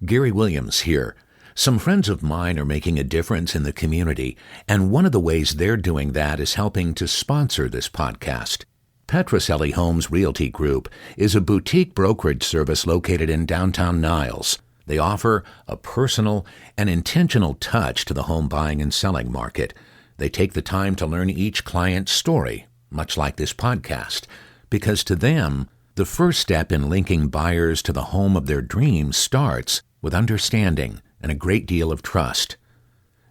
Gary Williams here. Some friends of mine are making a difference in the community, and one of the ways they're doing that is helping to sponsor this podcast. Petroselli Homes Realty Group is a boutique brokerage service located in downtown Niles. They offer a personal and intentional touch to the home buying and selling market. They take the time to learn each client's story, much like this podcast, because to them, the first step in linking buyers to the home of their dreams starts with understanding and a great deal of trust.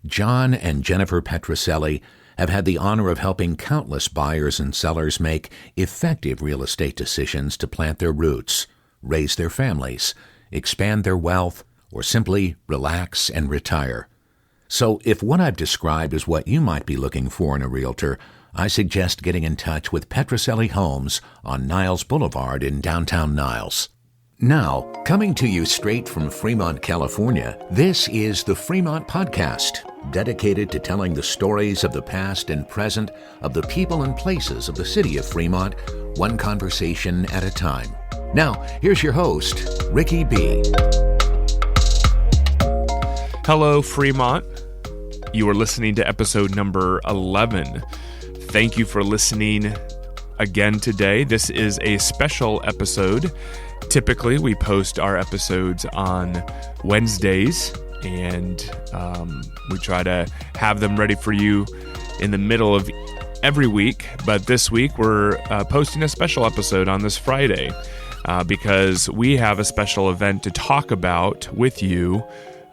John and Jennifer Petroselli have had the honor of helping countless buyers and sellers make effective real estate decisions to plant their roots, raise their families, expand their wealth, or simply relax and retire. So if what I've described is what you might be looking for in a realtor, I suggest getting in touch with Petroselli Homes on Niles Boulevard in downtown Niles. Now, coming to you straight from Fremont, California, this is the Fremont Podcast, dedicated to telling the stories of the past and present of the people and places of the city of Fremont, one conversation at a time. Now, here's your host, Ricky B. Hello, Fremont. You are listening to episode number 11. Thank you for listening again today. This is a special episode. Typically, we post our episodes on Wednesdays, and we try to have them ready for you in the middle of every week. But this week, we're posting a special episode on this Friday because we have a special event to talk about with you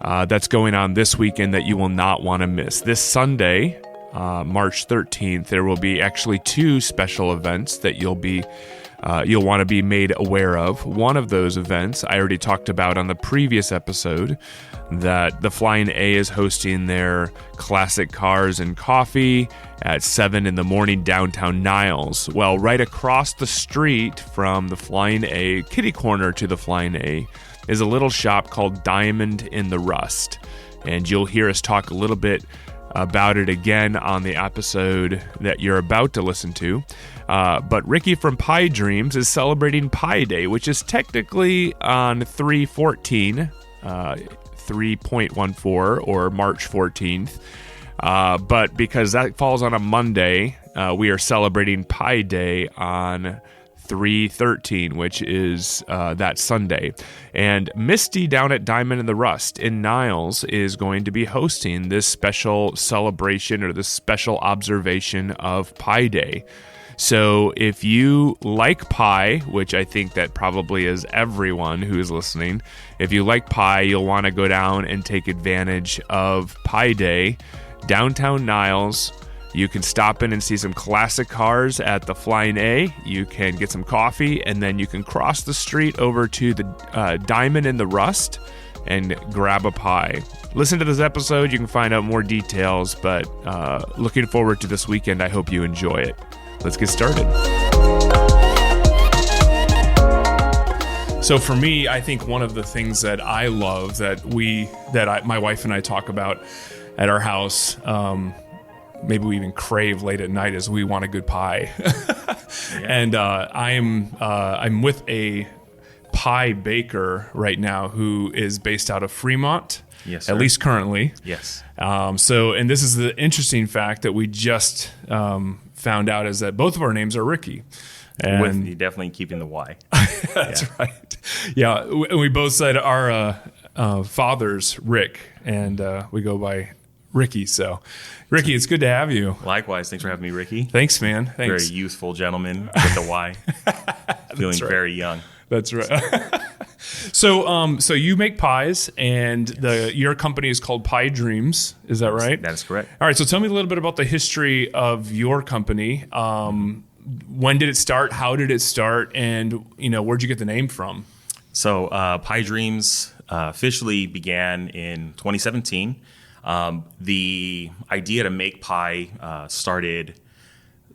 that's going on this weekend that you will not want to miss. This Sunday, March 13th, there will be actually two special events that you'll want to be made aware of. One of those events I already talked about on the previous episode, that the Flying A is hosting their Classic Cars and Coffee at 7 in the morning downtown Niles. Well, right across the street from the Flying A, kitty corner to the Flying A, is a little shop called Diamond in the Rust. And you'll hear us talk a little bit about it again on the episode that you're about to listen to. But Ricky from Pie Dreams is celebrating Pie Day, which is technically on 3/14, 3.14, or March 14th. But because that falls on a Monday, we are celebrating Pie Day on 3/13, which is that Sunday. And Misty down at Diamond in the Rust in Niles is going to be hosting this special celebration or this special observation of Pie Day. So if you like pie, which I think that probably is everyone who is listening, if you like pie, you'll want to go down and take advantage of Pie Day. Downtown Niles, you can stop in and see some classic cars at the Flying A. You can get some coffee, and then you can cross the street over to the Diamond in the Rust and grab a pie. Listen to this episode. You can find out more details, but looking forward to this weekend. I hope you enjoy it. Let's get started. So for me, I think one of the things that I love my wife and I talk about at our house, maybe we even crave late at night, is we want a good pie. Yeah. And I'm with a pie baker right now who is based out of Fremont. Yes, sir. At least currently. Yes. And this is the interesting fact that we just found out, is that both of our names are Ricky. And with you definitely keeping the Y. That's right. Yeah, we both said our father's Rick, and we go by Ricky. So, Ricky, it's good to have you. Likewise. Thanks for having me, Ricky. Thanks, man. Thanks. Very youthful gentleman with the Y. Feeling right. very young. That's right. So you make pies, and your company is called Pie Dreams. Is that right? That is correct. All right. So tell me a little bit about the history of your company. When did it start? How did it start? And where'd you get the name from? So Pie Dreams officially began in 2017. The idea to make pie started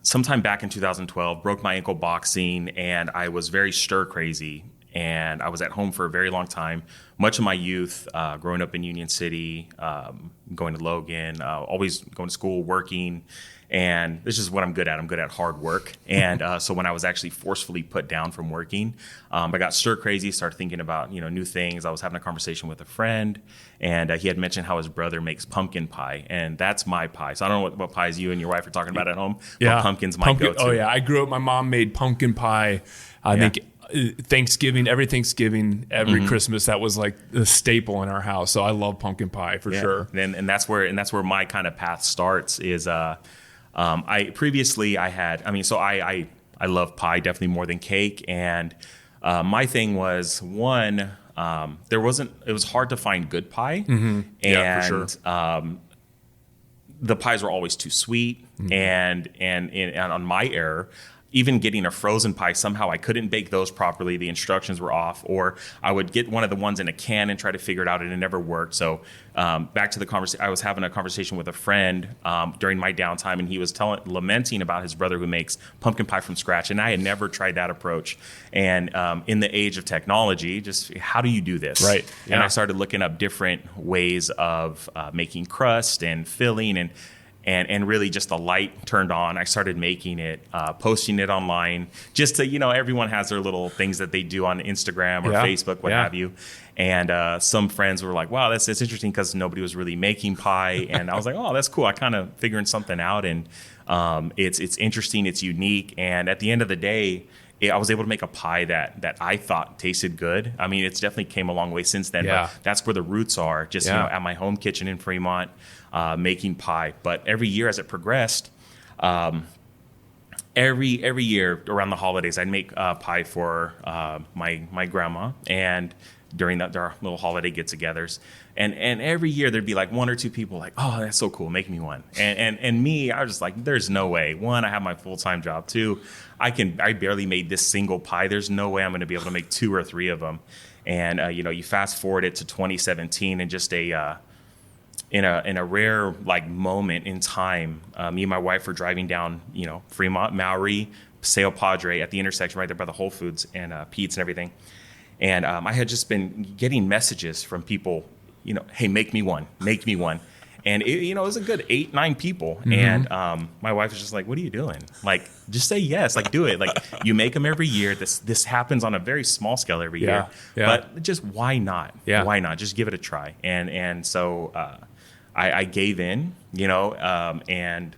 sometime back in 2012. Broke my ankle boxing, and I was very stir crazy. and I was at home for a very long time. Much of my youth, growing up in Union City, going to Logan, always going to school, working. And this is what I'm good at. I'm good at hard work. And so when I was actually forcefully put down from working, I got stir crazy, started thinking about, new things. I was having a conversation with a friend, and he had mentioned how his brother makes pumpkin pie. And that's my pie. So I don't know what pies you and your wife are talking about at home. Yeah. But pumpkin's my go-to. Oh, yeah. I grew up, my mom made pumpkin pie. I think Thanksgiving, every Christmas, that was like the staple in our house. So I love pumpkin pie for sure. And that's where my kind of path starts is, I love pie definitely more than cake. And my thing was it was hard to find good pie. Mm-hmm. And for sure. The pies were always too sweet. Mm-hmm. And on my error, even getting a frozen pie, somehow I couldn't bake those properly. The instructions were off, or I would get one of the ones in a can and try to figure it out, and it never worked. So back to the conversation, I was having a conversation with a friend during my downtime, and he was lamenting about his brother who makes pumpkin pie from scratch, and I had never tried that approach. And in the age of technology, just how do you do this? Right. Yeah. And I started looking up different ways of making crust and filling, and really just the light turned on. I started making it, posting it online, just to, everyone has their little things that they do on Instagram or Facebook, what have you. And some friends were like, wow, that's interesting, because nobody was really making pie. And I was like, oh, that's cool. I kind of figuring something out. And it's interesting. It's unique. And at the end of the day, I was able to make a pie that I thought tasted good. I mean, it's definitely came a long way since then, but that's where the roots are, just at my home kitchen in Fremont, making pie. But every year as it progressed, every year around the holidays, I'd make pie for my grandma, and during their little holiday get-togethers. And every year there'd be like one or two people like, oh, that's so cool, make me one. And me, I was just like, there's no way. One, I have my full-time job. Two, I barely made this single pie. There's no way I'm going to be able to make 2 or 3 of them. And you fast forward it to 2017, and just in a rare like moment in time, me and my wife were driving down Fremont, Maury, Paseo Padre at the intersection right there by the Whole Foods and Pete's and everything. And I had just been getting messages from people, hey, make me one. And it was a good 8-9 people. Mm-hmm. And my wife was just like, what are you doing? Like, just say yes, like do it. Like, you make them every year. This happens on a very small scale every year. Yeah. But just why not? Yeah. Why not? Just give it a try. And so I gave in, and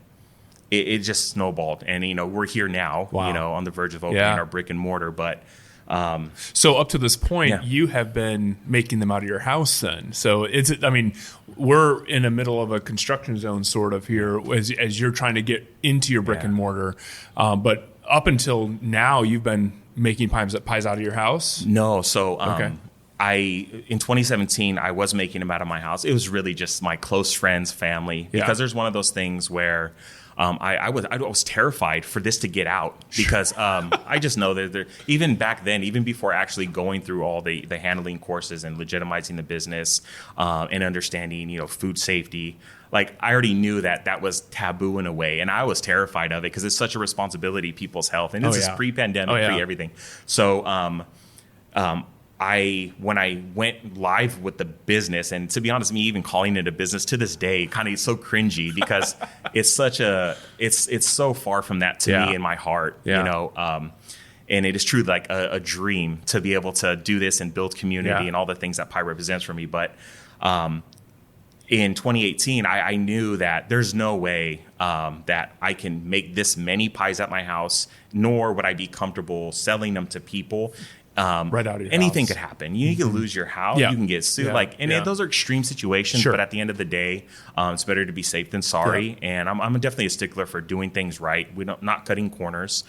it just snowballed. And, we're here now, on the verge of opening our brick and mortar. But so up to this point, you have been making them out of your house then. So we're in the middle of a construction zone sort of here as you're trying to get into your brick and mortar. But up until now, you've been making pies out of your house? No. So in 2017, I was making them out of my house. It was really just my close friends, family, because there's one of those things where I was terrified for this to get out, because I just know that even back then, even before actually going through all the handling courses and legitimizing the business and understanding food safety, like I already knew that was taboo in a way, and I was terrified of it because it's such a responsibility, people's health, and this is pre-pandemic, pre-everything. So when I went live with the business, and to be honest, me even calling it a business to this day kind of so cringy, because it's so far from that to me in my heart, and it is truly like a dream to be able to do this and build community and all the things that pie represents for me. But in 2018, I knew that there's no way that I can make this many pies at my house, nor would I be comfortable selling them to people. Right out of your anything house. could happen. You can lose your house. You can get sued. Those are extreme situations. Sure. But at the end of the day, it's better to be safe than sorry. Correct. And I'm definitely a stickler for doing things right. Not cutting corners.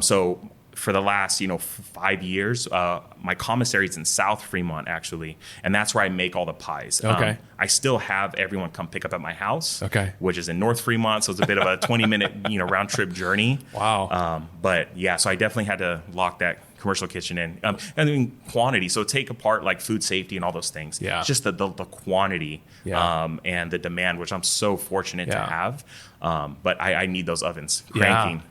So for the last 5 years, my commissary is in South Fremont actually, and that's where I make all the pies. Okay. I still have everyone come pick up at my house. Okay. Which is in North Fremont, so it's a bit of a 20-minute round trip journey. Wow. So I definitely had to lock that commercial kitchen in, and quantity. So take apart like food safety and all those things. Yeah. It's just the quantity and the demand, which I'm so fortunate to have. But I need those ovens cranking.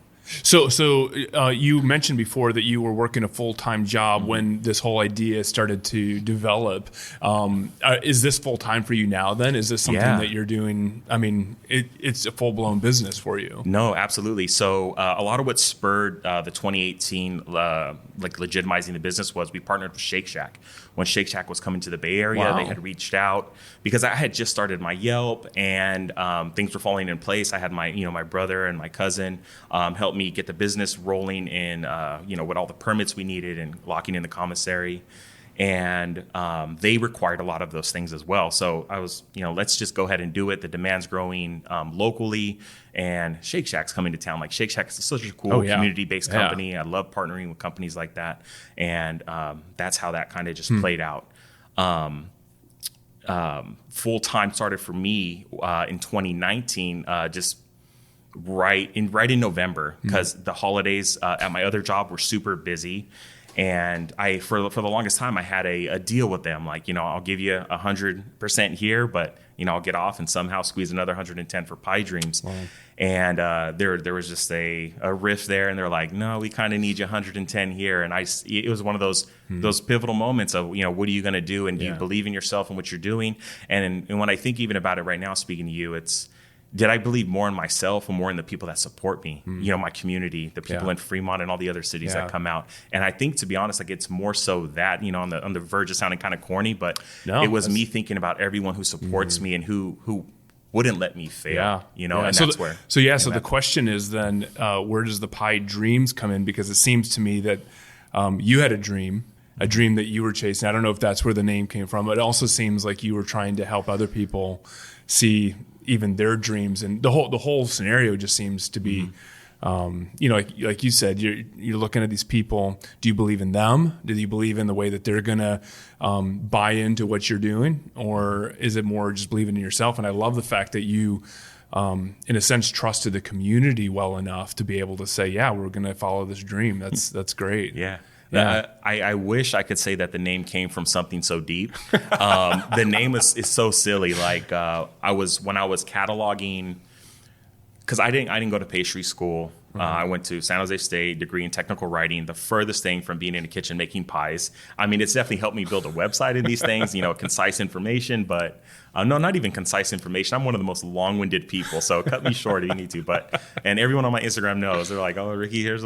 So you mentioned before that you were working a full-time job when this whole idea started to develop. Is this full-time for you now then? Is this something that you're doing? I mean, it's a full-blown business for you. No, absolutely. So a lot of what spurred the 2018 legitimizing the business was we partnered with Shake Shack. When Shake Shack was coming to the Bay Area, they had reached out because I had just started my Yelp and things were falling in place. I had my brother and my cousin help me get the business rolling in, with all the permits we needed and locking in the commissary. And they required a lot of those things as well. So I was, let's just go ahead and do it. The demand's growing locally, and Shake Shack's coming to town. Like Shake Shack is such a cool community-based company. I love partnering with companies like that. And that's how that kind of just played out. Full-time started for me in 2019, just right in November, because the holidays at my other job were super busy. And I, for the longest time, I had a deal with them. Like, I'll give you 100% here, but, I'll get off and somehow squeeze another 110 for Pie Dreams. Wow. And there was just a riff there. And they're like, no, we kind of need you 110 here. And it was one of those pivotal moments of, what are you going to do? And do you believe in yourself and what you're doing? And when I think even about it right now, speaking to you, did I believe more in myself or more in the people that support me? My community, the people in Fremont and all the other cities that come out. And I think, to be honest, like it's more so that, on the verge of sounding kind of corny, but it was me thinking about everyone who supports me and who wouldn't let me fail, and that's where. So the question is then, where does the Pie Dreams come in? Because it seems to me that you had a dream that you were chasing. I don't know if that's where the name came from. It also seems like you were trying to help other people see even their dreams, and the whole scenario just seems to be, like you said, you're looking at these people. Do you believe in them? Do you believe in the way that they're gonna buy into what you're doing, or is it more just believing in yourself? And I love the fact that you, in a sense, trusted the community well enough to be able to say, "Yeah, we're gonna follow this dream." That's great. Yeah. I wish I could say that the name came from something so deep. The name is so silly. Like when I was cataloging, because I didn't go to pastry school. I went to San Jose State, degree in technical writing, the furthest thing from being in a kitchen making pies. I mean, it's definitely helped me build a website in these things, concise information, but no, not even concise information. I'm one of the most long-winded people, so cut me short if you need to. And everyone on my Instagram knows. They're like, "Oh, Ricky, here's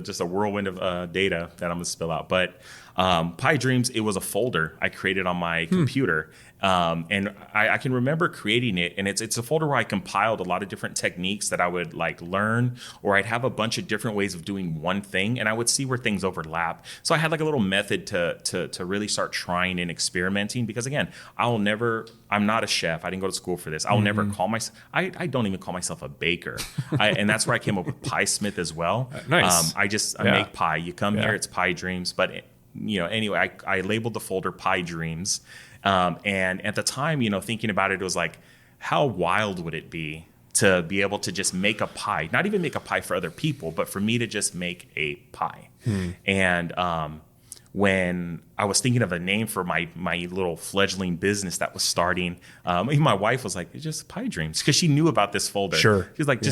just a whirlwind of data that I'm gonna spill out." But Pie Dreams, it was a folder I created on my computer. And I can remember creating it, and it's a folder where I compiled a lot of different techniques that I would like learn, or I'd have a bunch of different ways of doing one thing, and I would see where things overlap. So I had like a little method to really start trying and experimenting, because again, I'm not a chef. I didn't go to school for this. I'll never call myself, I don't even call myself a baker. And that's where I came up with Pie Smith as well. Nice. I make pie. You come here, it's Pie Dreams. But anyway, I labeled the folder Pie Dreams. And at the time, thinking about it, it was like, how wild would it be to be able to just make a pie, not even make a pie for other people, but for me to just make a pie. And when I was thinking of a name for my little fledgling business that was starting, even my wife was like, "It's just Pie Dreams," because she knew about this folder. Sure. She was like,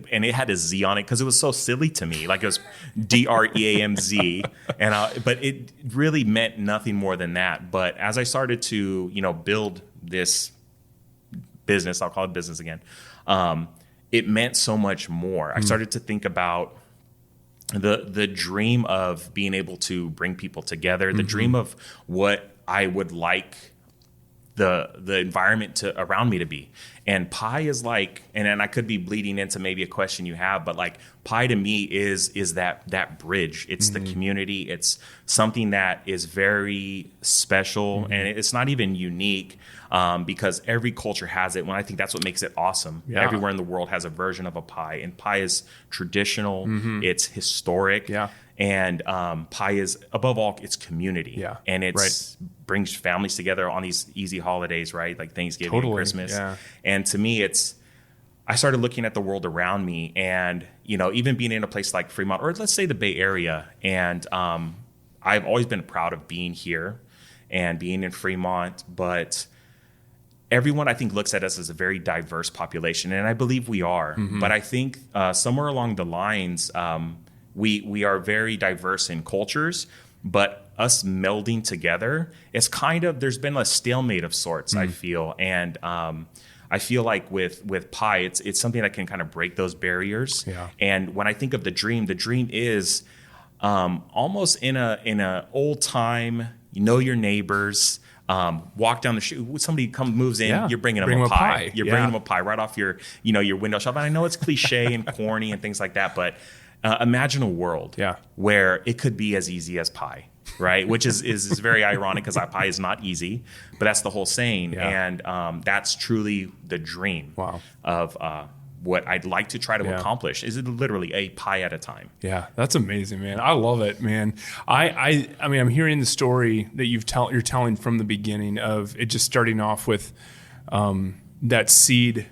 and it had a Z on it because it was so silly to me. Like it was DREAMZ, but it really meant nothing more than that. But as I started to build this business, I'll call it business again, it meant so much more. I started to think about the dream of being able to bring people together, the dream of what I would like the environment around me to be. And pie is like, and I could be bleeding into maybe a question you have, but like pie to me is that bridge. It's the community. It's something that is very special, and it's not even unique. Because every culture has it. When I think that's what makes it awesome. Yeah. Everywhere in the world has a version of a pie, and pie is traditional. It's historic. Yeah. And pie is, above all, it's community. Yeah. And it's brings families together on these easy holidays, right? Like Thanksgiving and Christmas. Yeah. And to me, I started looking at the world around me, and even being in a place like Fremont, or let's say the Bay Area, and I've always been proud of being here and being in Fremont, but everyone I think looks at us as a very diverse population, and I believe we are. Mm-hmm. But I think somewhere along the lines, we are very diverse in cultures, but us melding together, it's kind of, there's been a stalemate of sorts, I feel. And I feel like with pie, it's something that can kind of break those barriers. Yeah. And when I think of the dream is almost in a old time, you know your neighbors, walk down the street, somebody moves in, you're bringing them a pie. You're bringing them a pie right off your window shop. And I know it's cliche and corny and things like that, but imagine a world where it could be as easy as pie. Right, which is very ironic because pie is not easy, but that's the whole saying, and that's truly the dream of what I'd like to try to accomplish. Is it literally a pie at a time? Yeah, that's amazing, man. I love it, man. I mean, I'm hearing the story that you're telling from the beginning of it, just starting off with that seed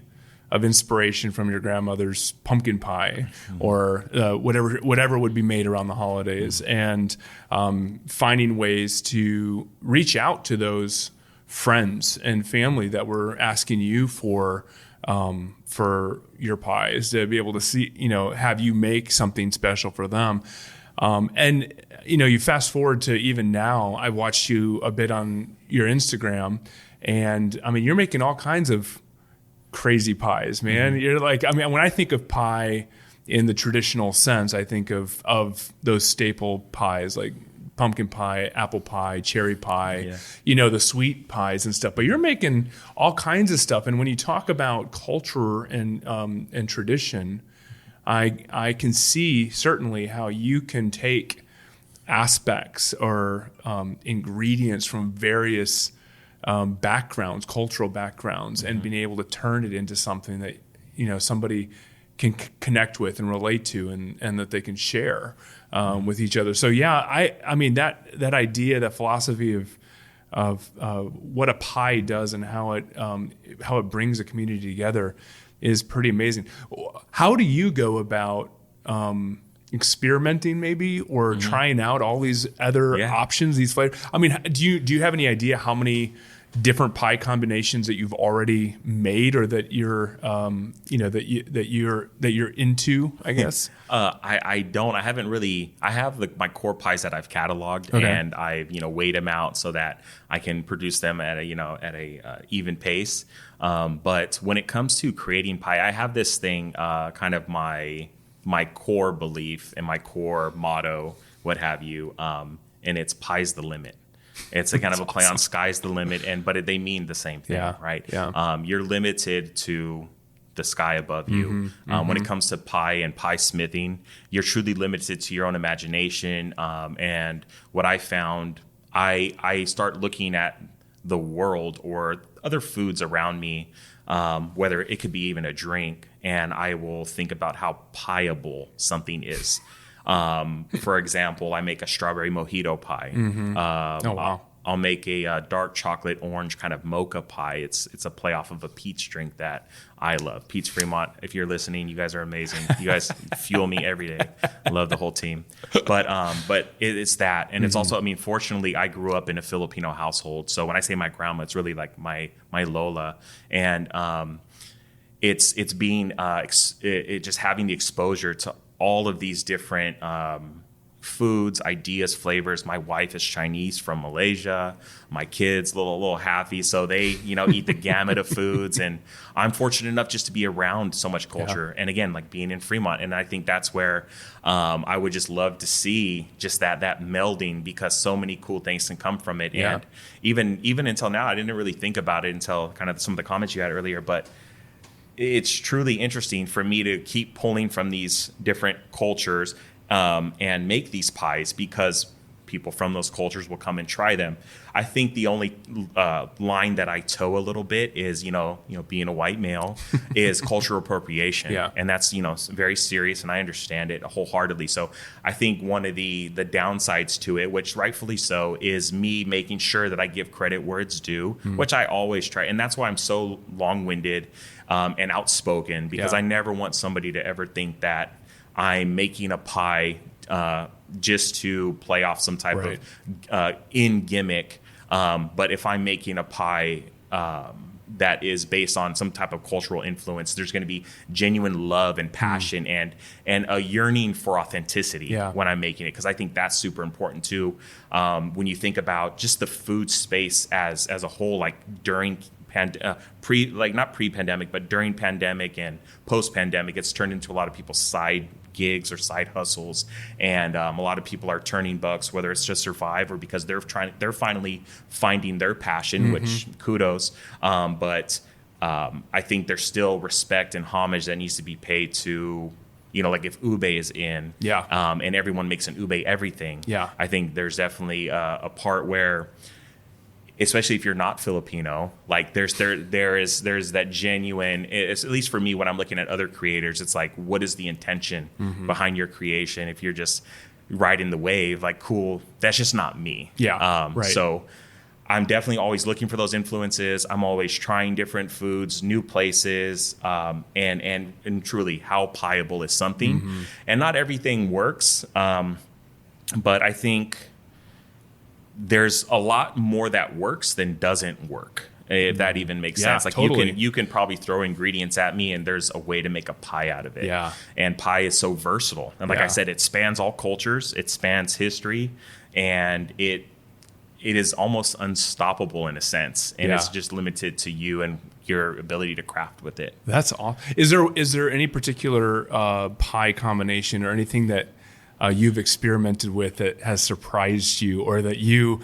of inspiration from your grandmother's pumpkin pie or whatever would be made around the holidays, and finding ways to reach out to those friends and family that were asking you for your pies, to be able to see, have you make something special for them. And you fast forward to even now, I watched you a bit on your Instagram, and I mean, you're making all kinds of crazy pies, man. You're like, I mean, when I think of pie in the traditional sense, I think of those staple pies like pumpkin pie, apple pie, cherry pie, the sweet pies and stuff. But you're making all kinds of stuff. And when you talk about culture and tradition, I can see certainly how you can take aspects or ingredients from various backgrounds, cultural backgrounds, and being able to turn it into something that somebody can connect with and relate to, and that they can share with each other. So I mean that idea, that philosophy of what a pie does and how it brings a community together is pretty amazing. How do you go about experimenting maybe, or trying out all these other options, these flavors? I mean, do you have any idea how many different pie combinations that you've already made, or that you're that you're into, I guess? I don't. I haven't really. I have my core pies that I've cataloged, and I've weighed them out so that I can produce them at a even pace. But when it comes to creating pie, I have this thing, kind of my core belief and my core motto, what have you, and it's pie's the limit. It's a kind of a play on sky's the limit, but they mean the same thing, right? Yeah. You're limited to the sky above you. When it comes to pie and pie smithing, you're truly limited to your own imagination. And what I found, I start looking at the world or other foods around me, whether it could be even a drink, and I will think about how pieable something is. For example, I make a strawberry mojito pie. Oh, wow. I'll make a dark chocolate orange kind of mocha pie. It's a play off of a peach drink that I love. Peach Fremont, if you're listening, you guys are amazing. You guys fuel me every day. I love the whole team. But it's that. And it's also, I mean, fortunately, I grew up in a Filipino household. So when I say my grandma, it's really like my Lola. And it's being, it just having the exposure to all of these different foods, ideas, flavors. My wife is Chinese from Malaysia. My kids, little halfy, so they eat the gamut of foods. And I'm fortunate enough just to be around so much culture. And again, like being in Fremont, and I think that's where I would just love to see just that melding, because so many cool things can come from it. And even until now, I didn't really think about it until kind of some of the comments you had earlier, but it's truly interesting for me to keep pulling from these different cultures and make these pies, because people from those cultures will come and try them. I think the only line that I toe a little bit is, being a white male, is cultural appropriation. And that's, very serious, and I understand it wholeheartedly. So I think one of the downsides to it, which rightfully so, is me making sure that I give credit where it's due, which I always try. And that's why I'm so long-winded and outspoken, because I never want somebody to ever think that I'm making a pie just to play off some type of in gimmick. But if I'm making a pie that is based on some type of cultural influence. There's going to be genuine love and passion and a yearning for authenticity when I'm making it, because I think that's super important too. When you think about just the food space as a whole, like during not pre-pandemic, but during pandemic and post-pandemic, it's turned into a lot of people's side gigs or side hustles, and a lot of people are turning bucks, whether it's to survive or because they're finally finding their passion, which kudos. But I think there's still respect and homage that needs to be paid to, like if ube is in, and everyone makes an ube everything. I think there's definitely a part where, especially if you're not Filipino, like there's that genuine, it's, at least for me, when I'm looking at other creators, it's like, what is the intention behind your creation? If you're just riding the wave, like, cool, that's just not me. Right. So I'm definitely always looking for those influences. I'm always trying different foods, new places, and truly, how pieable is something. And not everything works, but I think there's a lot more that works than doesn't work, if that even makes sense. Like, totally. You can probably throw ingredients at me and there's a way to make a pie out of it. And pie is so versatile. And like I said, it spans all cultures, it spans history, and it is almost unstoppable in a sense. And it's just limited to you and your ability to craft with it. That's awesome. Is there any particular pie combination or anything that you've experimented with that has surprised you, or that you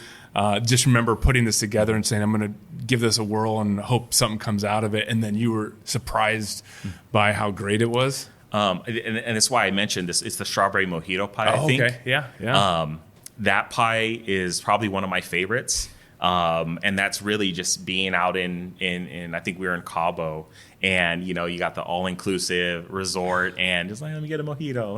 just remember putting this together and saying, I'm going to give this a whirl and hope something comes out of it, and then you were surprised by how great it was? And it's why I mentioned this. It's the strawberry mojito pie, I think. Okay. Yeah. That pie is probably one of my favorites. And that's really just being out in I think we were in Cabo, and you got the all-inclusive resort, and just like, let me get a mojito.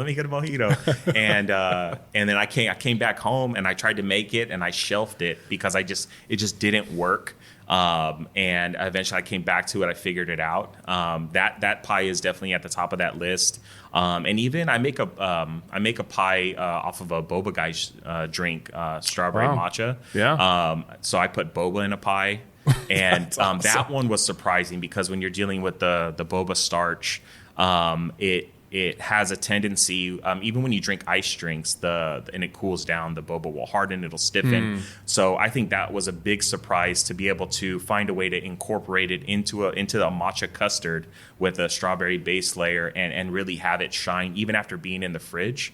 And then I came back home and I tried to make it, and I shelved it because it just didn't work. And eventually I came back to it. I figured it out. That pie is definitely at the top of that list. And even I make a pie off of a boba guy's drink, strawberry matcha. So I put boba in a pie, and awesome. That one was surprising because when you're dealing with the boba starch, it has a tendency, even when you drink ice drinks, and it cools down, the boba will harden, it'll stiffen. So I think that was a big surprise to be able to find a way to incorporate it into the matcha custard with a strawberry base layer and really have it shine even after being in the fridge.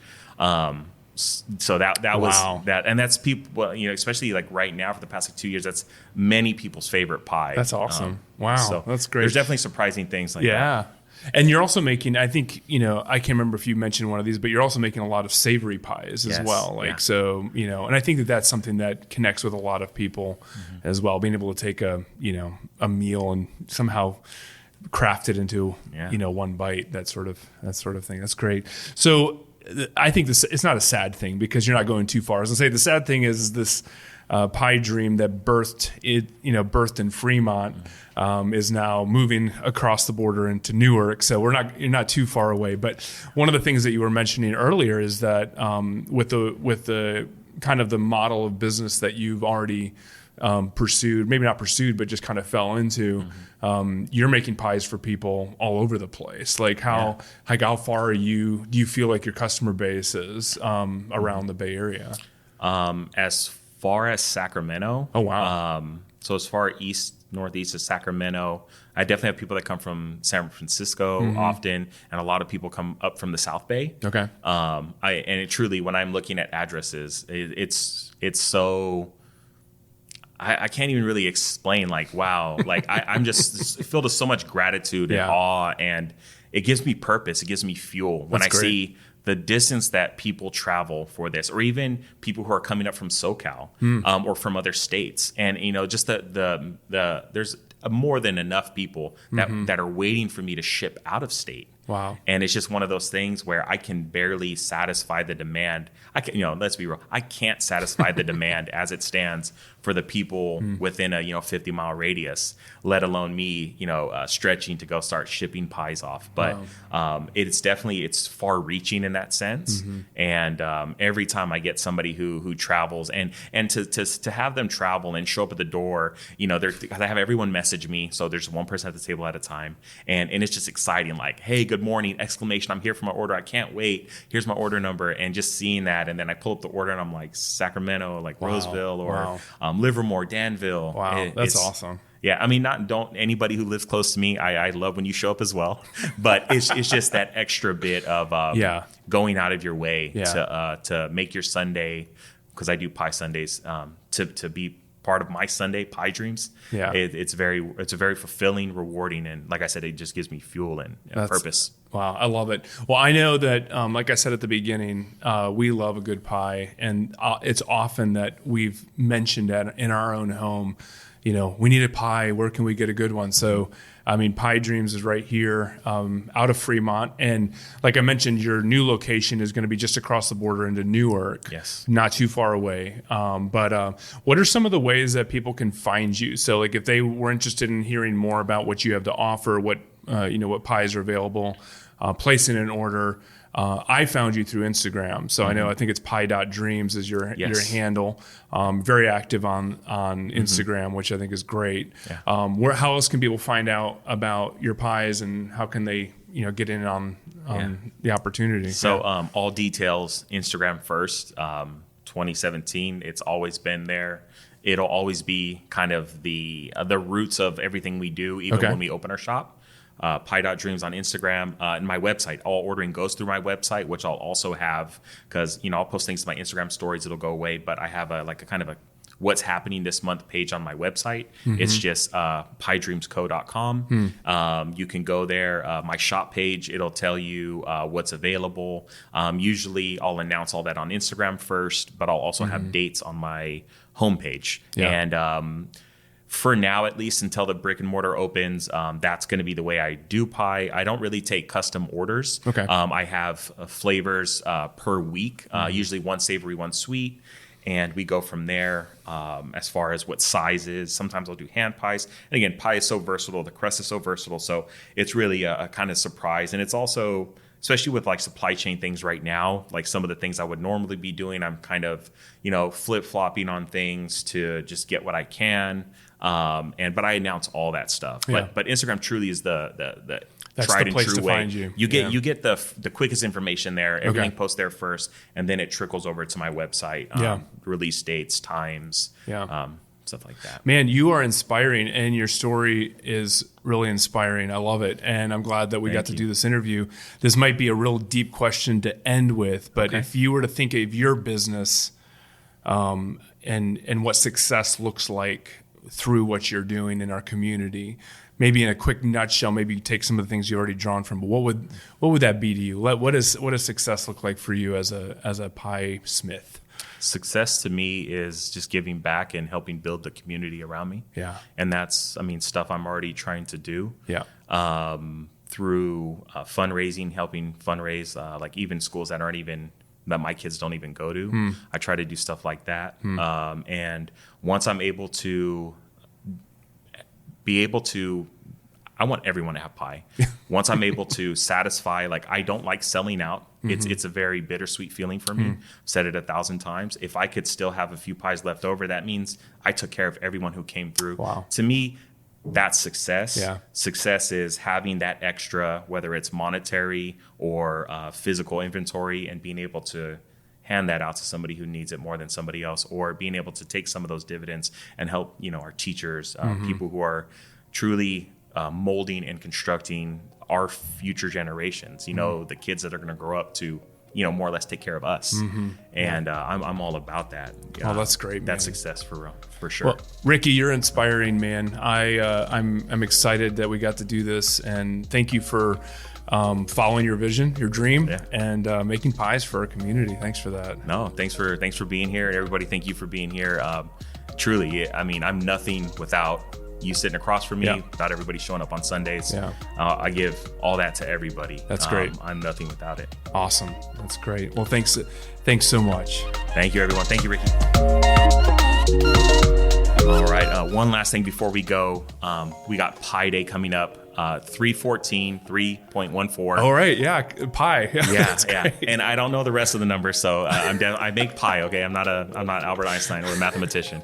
So that was that, and that's people, especially like right now for the past 2 years, that's many people's favorite pie. That's awesome. Wow, so that's great. There's definitely surprising things like that. And you're also making, I think, I can't remember if you mentioned one of these, but you're also making a lot of savory pies as well. So, and I think that that's something that connects with a lot of people as well, being able to take a meal and somehow craft it into, one bite, that sort of thing. That's great. So I think it's not a sad thing because you're not going too far. As I say, the sad thing is this pie dream that birthed in Fremont is now moving across the border into Newark. So you're not too far away. But one of the things that you were mentioning earlier is that with the kind of the model of business that you've already pursued, maybe not pursued, but just kind of fell into, you're making pies for people all over the place. Like how far do you feel like your customer base is around the Bay Area? As far as Sacramento. Oh, wow. So as far northeast of Sacramento, I definitely have people that come from San Francisco often, and a lot of people come up from the South Bay. Okay. Truly, when I'm looking at addresses, it's so, I can't even really explain, like, wow, like I'm just filled with so much gratitude and awe, and it gives me purpose. It gives me fuel when I see the distance that people travel for this, or even people who are coming up from SoCal or from other states. And, just there's more than enough people that are waiting for me to ship out of state. Wow. And it's just one of those things where I can barely satisfy the demand. Let's be real. I can't satisfy the demand as it stands for the people within a 50-mile radius, let alone me, stretching to go start shipping pies off. But it's far-reaching in that sense. And every time I get somebody who travels and to have them travel and show up at the door, they have everyone message me. So there's one person at the table at a time, and it's just exciting. Like, hey, good morning! Exclamation! I'm here for my order. I can't wait. Here's my order number. And just seeing that, and then I pull up the order, and I'm like Sacramento, like Roseville, or Livermore, Danville. Wow, that's awesome. Yeah, I mean, don't anybody who lives close to me. I love when you show up as well, but it's just that extra bit of going out of your way to make your Sunday, because I do pie Sundays, to be part of my Sunday pie dreams. Yeah, it's a very fulfilling, rewarding, and like I said, it just gives me fuel and purpose. Wow, I love it. Well, I know that, like I said at the beginning, we love a good pie, and it's often that we've mentioned that in our own home, we need a pie. Where can we get a good one? So, I mean, Pie Dreams is right here out of Fremont. And like I mentioned, your new location is going to be just across the border into Newark. Yes. Not too far away. But what are some of the ways that people can find you? So like if they were interested in hearing more about what you have to offer, what pies are available, placing an order, I found you through Instagram. So I think it's pie.dreams is your handle. Very active on Instagram, which I think is great. Yeah. How else can people find out about your pies, and how can they get in on the opportunity? So all details, Instagram first. 2017, it's always been there. It'll always be kind of the roots of everything we do, even when we open our shop. Pie.dreams on Instagram, and my website. All ordering goes through my website, which I'll also have, because I'll post things to my Instagram stories. It'll go away, but I have a kind of a what's happening this month page on my website. It's just piedreamsco.com. You can go there. My shop page, it'll tell you what's available. Usually I'll announce all that on Instagram first, but I'll also have dates on my homepage. And for now, at least until the brick and mortar opens, that's going to be the way I do pie. I don't really take custom orders. Okay. I have flavors per week, usually one savory, one sweet. And we go from there as far as what sizes. Sometimes I'll do hand pies. And again, pie is so versatile. The crust is so versatile. So it's really a kind of surprise. And it's also, especially with like supply chain things right now, like some of the things I would normally be doing, I'm kind of, flip-flopping on things to just get what I can. But I announce all that stuff. Yeah. But Instagram truly is the That's tried the place and true to way. find you. You get the quickest information there. Everything posts there first, and then it trickles over to my website. Release dates, times, stuff like that. Man, you are inspiring, and your story is really inspiring. I love it, and I'm glad that we got to do this interview. This might be a real deep question to end with, but if you were to think of your business and what success looks like through what you're doing in our community, maybe in a quick nutshell, maybe you take some of the things you already drawn from, but what would that be to you? What does success look like for you as a pie smith? Success to me is just giving back and helping build the community around me. Yeah. And that's, stuff I'm already trying to do. Yeah. Through fundraising, helping fundraise, like even schools that my kids don't even go to. I try to do stuff like that. And once I'm able to I want everyone to have pie. Once I'm able to satisfy, like I don't like selling out. It's a very bittersweet feeling for me. I've said it 1,000 times. If I could still have a few pies left over, that means I took care of everyone who came through. Wow. To me, that's success. Yeah. Success is having that extra, whether it's monetary or physical inventory, and being able to hand that out to somebody who needs it more than somebody else, or being able to take some of those dividends and help, our teachers, people who are truly molding and constructing our future generations, the kids that are going to grow up to, more or less take care of us. And I'm all about that. Oh, that's great, man. That's success for sure. Well, Ricky, you're inspiring, man. I'm excited that we got to do this, and thank you for following your vision, your dream, and making pies for our community. Thanks for that. No, thanks for being here. Everybody, thank you for being here. Truly, I'm nothing without you sitting across from me, Yeah. without everybody showing up on Sundays. Yeah. I give all that to everybody. That's great. I'm nothing without it. Awesome. That's great. Well, thanks so much. Thank you, everyone. Thank you, Ricky. All right. One last thing before we go. We got Pi Day coming up. 314, 3.14. All right. Yeah. Pie. Yeah. And I don't know the rest of the numbers, so I make pi. Okay. I'm not Albert Einstein or a mathematician,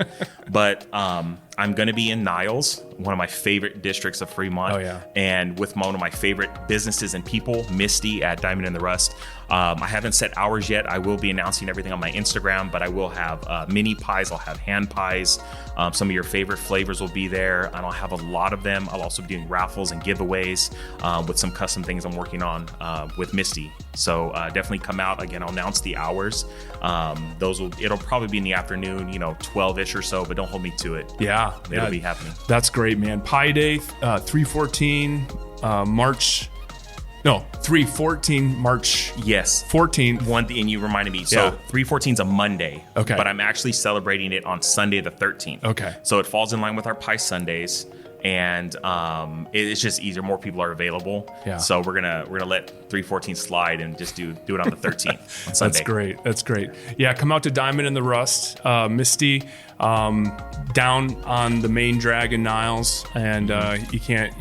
but I'm going to be in Niles, one of my favorite districts of Fremont. Oh, yeah. And with one of my favorite businesses and people, Misty at Diamond in the Rust. I haven't set hours yet. I will be announcing everything on my Instagram, but I will have mini pies. I'll have hand pies. Some of your favorite flavors will be there, and I'll have a lot of them. I'll also be doing raffles and giveaways with some custom things I'm working on with Misty. So definitely come out. Again, I'll announce the hours. It'll probably be in the afternoon, 12-ish or so, but don't hold me to it. Yeah. It'll be happening. That's great, man. Pi Day, 314 March. No, 314 March. Yes. 14th. One thing, and you reminded me. So Yeah. 314 is a Monday. Okay. But I'm actually celebrating it on Sunday the 13th. Okay. So it falls in line with our Pi Sundays, and it's just easier. More people are available. Yeah. So we're gonna let 314 slide and just do it on the 13th on Sunday. That's great. Yeah, come out to Diamond in the Rust, Misty, down on the main drag in Niles, and you can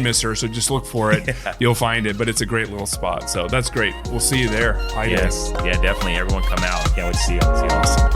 miss her. So just look for it. Yeah. You'll find it. But it's a great little spot. So that's great. We'll see you there. Pi Day. Yes. Yeah, definitely. Everyone come out. Can't wait to see you. Awesome.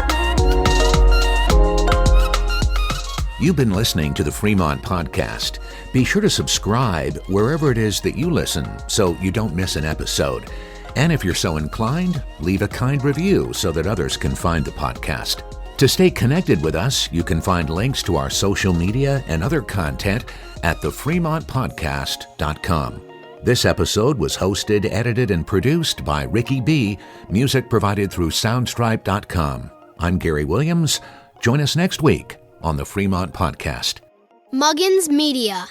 You've been listening to the Fremont Podcast. Be sure to subscribe wherever it is that you listen so you don't miss an episode. And if you're so inclined, leave a kind review so that others can find the podcast. To stay connected with us, you can find links to our social media and other content at thefremontpodcast.com. This episode was hosted, edited, and produced by Ricky B. Music provided through Soundstripe.com. I'm Gary Williams. Join us next week on the Fremont Podcast. Muggins Media.